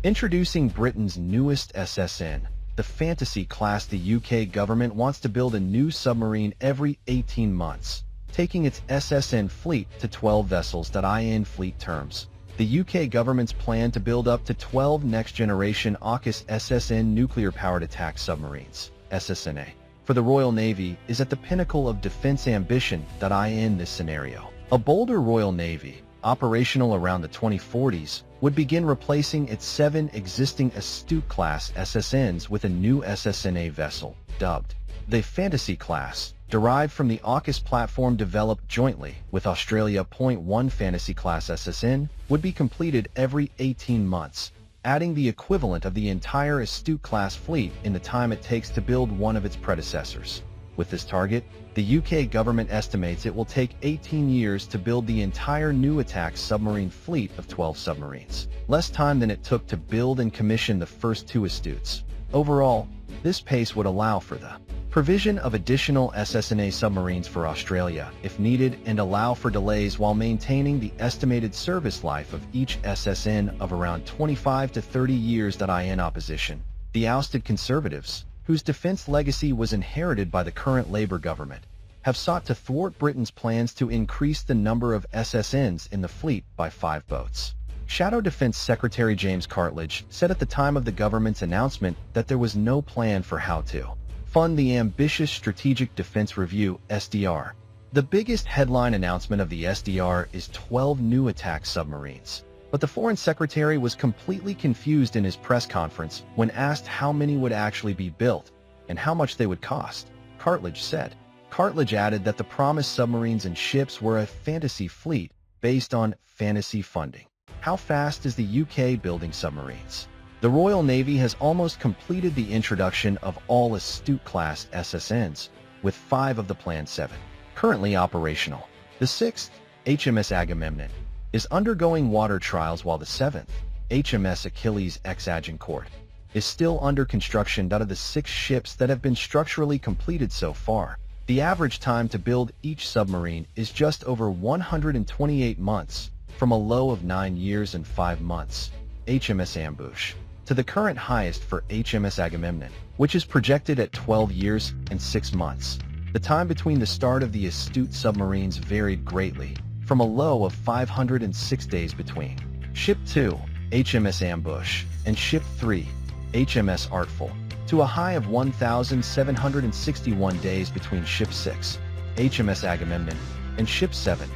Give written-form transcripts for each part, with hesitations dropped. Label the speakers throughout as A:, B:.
A: Introducing Britain's newest SSN, the Fantasy class. The UK government wants to build a new submarine every 18 months, taking its SSN fleet to 12 vessels. In fleet terms, the UK government's plan to build up to 12 next-generation AUKUS SSN nuclear-powered attack submarines, SSN-A, for the Royal Navy is at the pinnacle of defense ambition. In this scenario, a bolder Royal Navy, operational around the 2040s, would begin replacing its 7 existing Astute-class SSNs with a new SSN-A vessel, dubbed the Fantasy class, derived from the AUKUS platform developed jointly with Australia. 1 Fantasy-class SSN would be completed every 18 months, adding the equivalent of the entire Astute-class fleet in the time it takes to build one of its predecessors. With this target, the UK government estimates it will take 18 years to build the entire new attack submarine fleet of 12 submarines, less time than it took to build and commission the first 2 Astutes. Overall, this pace would allow for the provision of additional SSN-A submarines for Australia if needed and allow for delays while maintaining the estimated service life of each SSN of around 25 to 30 years. In opposition, the ousted Conservatives, whose defense legacy was inherited by the current Labour government, have sought to thwart Britain's plans to increase the number of SSNs in the fleet by 5 boats. Shadow Defense Secretary James Cartledge said at the time of the government's announcement that there was no plan for how to fund the ambitious Strategic Defense Review (SDR). The biggest headline announcement of the SDR is 12 new attack submarines. But the Foreign Secretary was completely confused in his press conference when asked how many would actually be built and how much they would cost. Cartledge said. Cartledge added that the promised submarines and ships were a fantasy fleet based on fantasy funding. How fast is the UK building submarines? The Royal Navy has almost completed the introduction of all Astute-class SSNs, with 5 of the planned 7 currently operational. The 6th, HMS Agamemnon, is undergoing water trials, while the 7th, HMS Achilles ex Agincourt, is still under construction. Out of the 6 ships that have been structurally completed so far, the average time to build each submarine is just over 128 months, from a low of 9 years and 5 months, HMS Ambush, to the current highest for HMS Agamemnon, which is projected at 12 years and 6 months. The time between the start of the Astute submarines varied greatly, from a low of 506 days between Ship 2, HMS Ambush, and Ship 3, HMS Artful, to a high of 1,761 days between Ship 6, HMS Agamemnon, and Ship 7,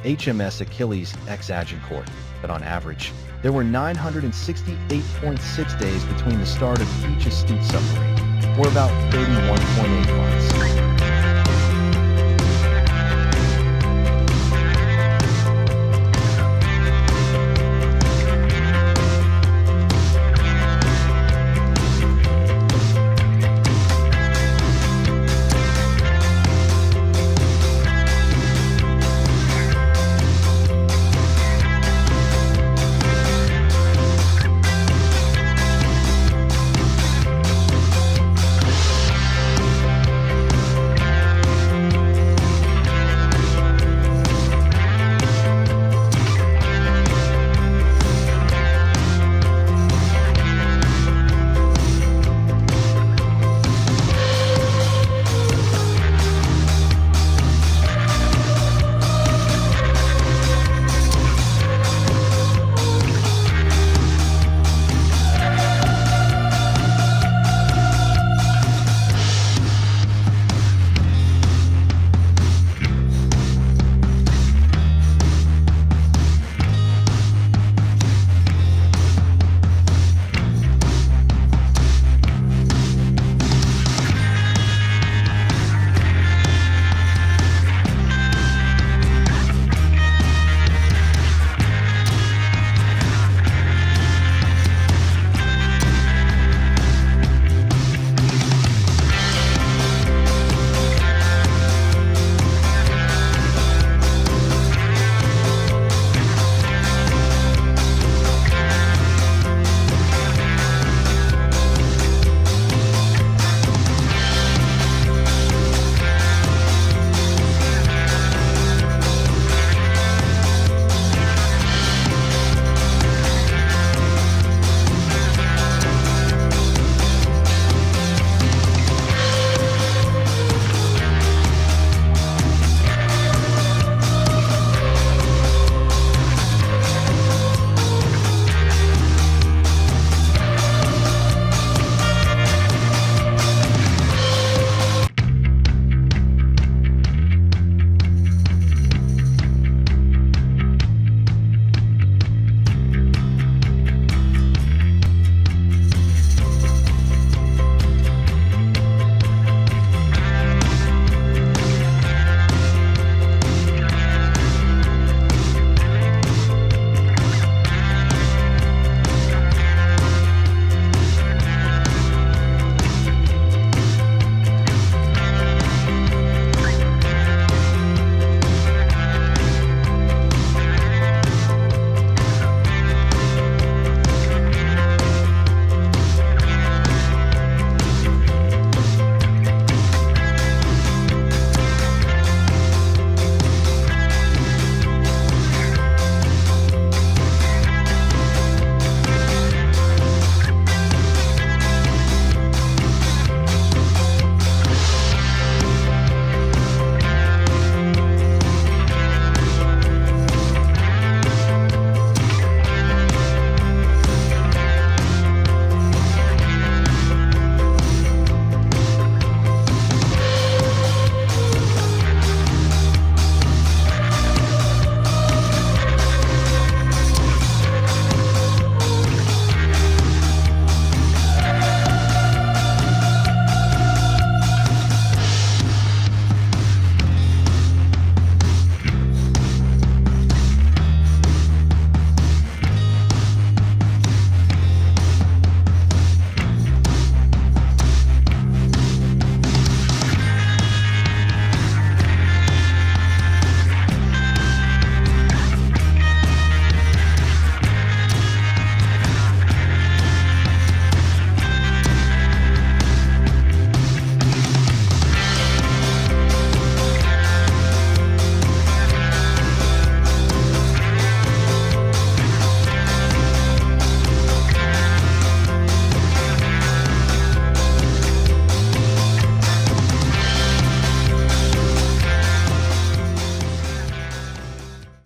A: HMS Achilles ex Agincourt, but on average, there were 968.6 days between the start of each Astute submarine, or about 31.8 months.